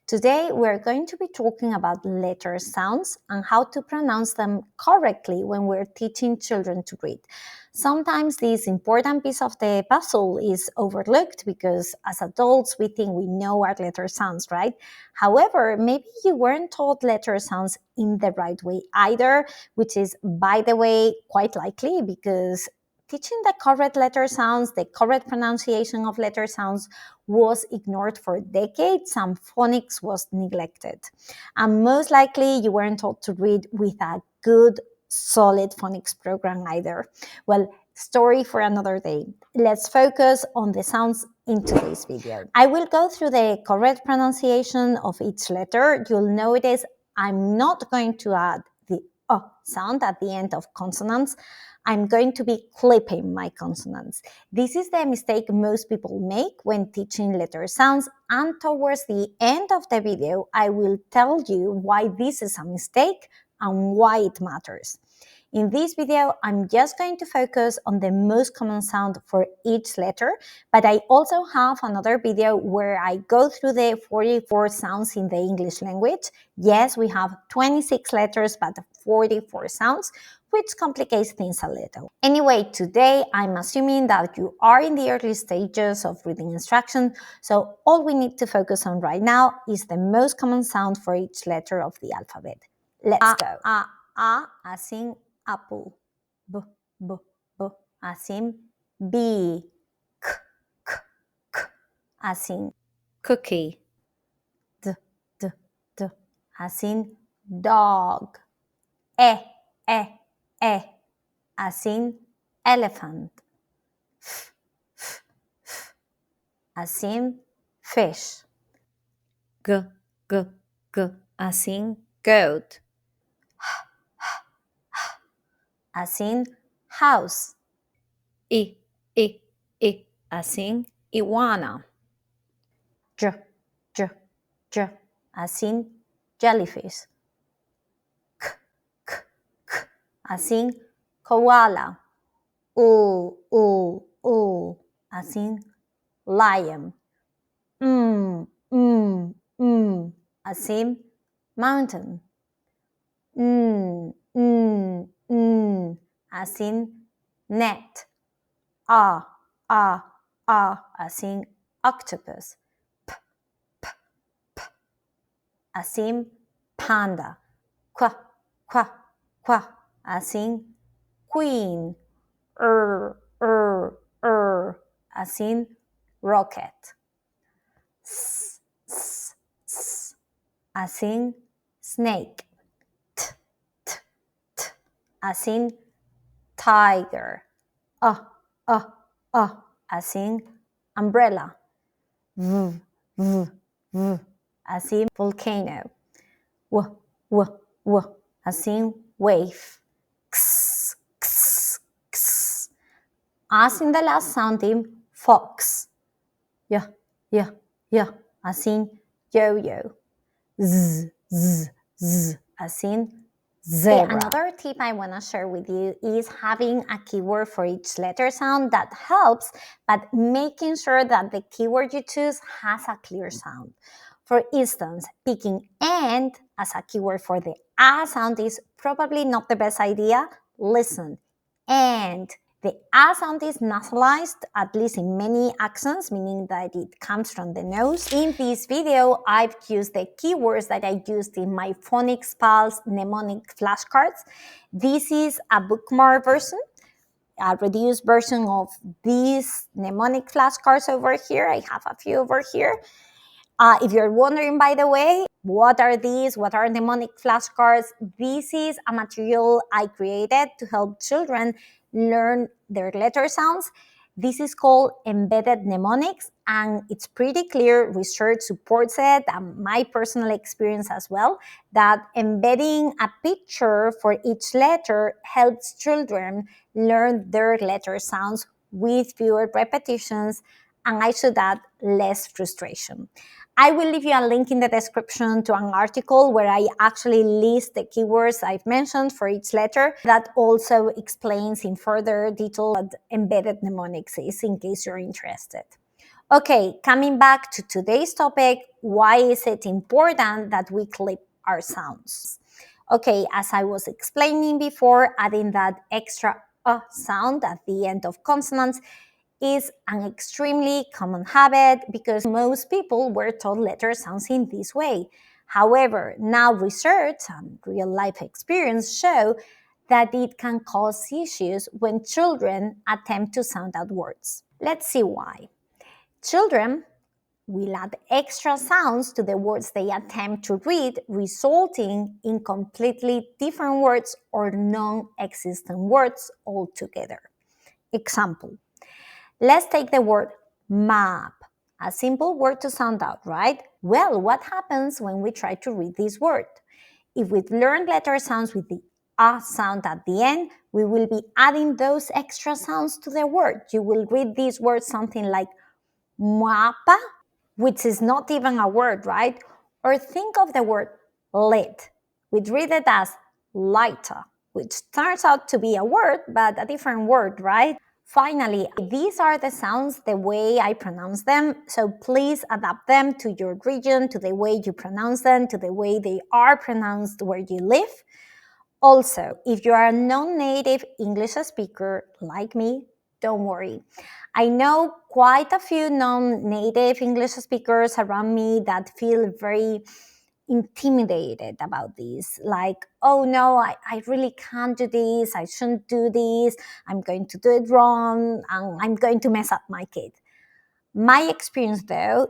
Today, we're going to be talking about letter sounds and how to pronounce them correctly when we're teaching children to read. Sometimes this important piece of the puzzle is overlooked because as adults, we think we know our letter sounds, right? However, maybe you weren't taught letter sounds in the right way either, which is, by the way, quite likely because teaching the correct letter sounds, the correct pronunciation of letter sounds was ignored for decades and phonics was neglected. And most likely you weren't taught to read with a good, solid phonics program either. Well, story for another day. Let's focus on the sounds in today's video. I will go through the correct pronunciation of each letter. You'll notice I'm not going to add the sound at the end of consonants. I'm going to be clipping my consonants. This is the mistake most people make when teaching letter sounds, and towards the end of the video, I will tell you why this is a mistake and why it matters. In this video, I'm just going to focus on the most common sound for each letter, but I also have another video where I go through the 44 sounds in the English language. Yes, we have 26 letters, but 44 sounds, which complicates things a little. Anyway, today I'm assuming that you are in the early stages of reading instruction, so all we need to focus on right now is the most common sound for each letter of the alphabet. Let's go. As in apple. B, b, b, as in bee. K, k, k, as in cookie. D, d, d, as in dog. E, as in elephant. F, f, f, as in fish. G, g, g, as in goat. As in house. I, as in iguana. J, j, j, as in jellyfish. K, k, k, as in koala. As in lion. As in mountain. As in net. As in octopus. P, p, p, as in panda. Qua, as in queen. As in rocket. S, as in snake. As in tiger. As in umbrella. As in volcano. As in wave. As in the last sound in fox. As in yo-yo. As in zebra. Another tip I want to share with you is having a keyword for each letter sound that helps, but making sure that the keyword you choose has a clear sound. For instance, picking and as a keyword for the a sound is probably not the best idea. Listen, and the a sound is nasalized, at least in many accents, meaning that it comes from the nose. In this video, I've used the keywords that I used in my Phonics Pals mnemonic flashcards. This is a bookmark version, a reduced version of these mnemonic flashcards over here. I have a few over here. If you're wondering, by the way, what are these? What are mnemonic flashcards? This is a material I created to help children learn their letter sounds. This is called embedded mnemonics, and it's pretty clear, research supports it, and my personal experience as well, that embedding a picture for each letter helps children learn their letter sounds with fewer repetitions, and I should add, less frustration. I will leave you a link in the description to an article where I actually list the keywords I've mentioned for each letter. That also explains in further detail what embedded mnemonics is, in case you're interested. Okay, coming back to today's topic, why is it important that we clip our sounds? Okay, as I was explaining before, adding that extra sound at the end of consonants is an extremely common habit because most people were taught letter sounds in this way. However, now research and real life experience show that it can cause issues when children attempt to sound out words. Let's see why. Children will add extra sounds to the words they attempt to read, resulting in completely different words or non existent words altogether. Example: let's take the word map, a simple word to sound out, right? Well, what happens when we try to read this word? If we learn letter sounds with the sound at the end, we will be adding those extra sounds to the word. You will read this word something like mapa, which is not even a word, right? Or think of the word lit. We'd read it as lighter, which turns out to be a word, but a different word, right? Finally, these are the sounds the way I pronounce them, so please adapt them to your region, to the way you pronounce them, to the way they are pronounced where you live. Also, if you are a non-native English speaker like me, don't worry. I know quite a few non-native English speakers around me that feel very intimidated about this. Like, oh no, I really can't do this. I shouldn't do this. I'm going to do it wrong and I'm going to mess up my kid. My experience though,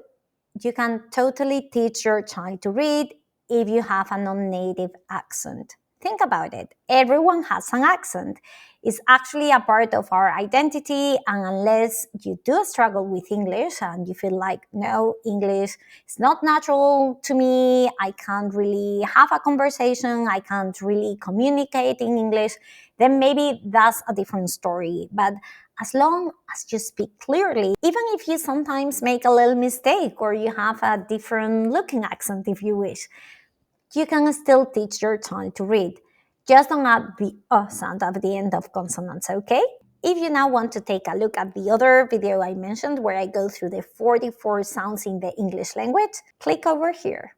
you can totally teach your child to read if you have a non-native accent. Think about it. Everyone has an accent. It's actually a part of our identity, and unless you do struggle with English and you feel like, no, English is not natural to me, I can't really have a conversation, I can't really communicate in English, then maybe that's a different story. But as long as you speak clearly, even if you sometimes make a little mistake or you have a different looking accent if you wish, you can still teach your child to read. Just don't add the sound at the end of consonants, okay? If you now want to take a look at the other video I mentioned where I go through the 44 sounds in the English language, click over here.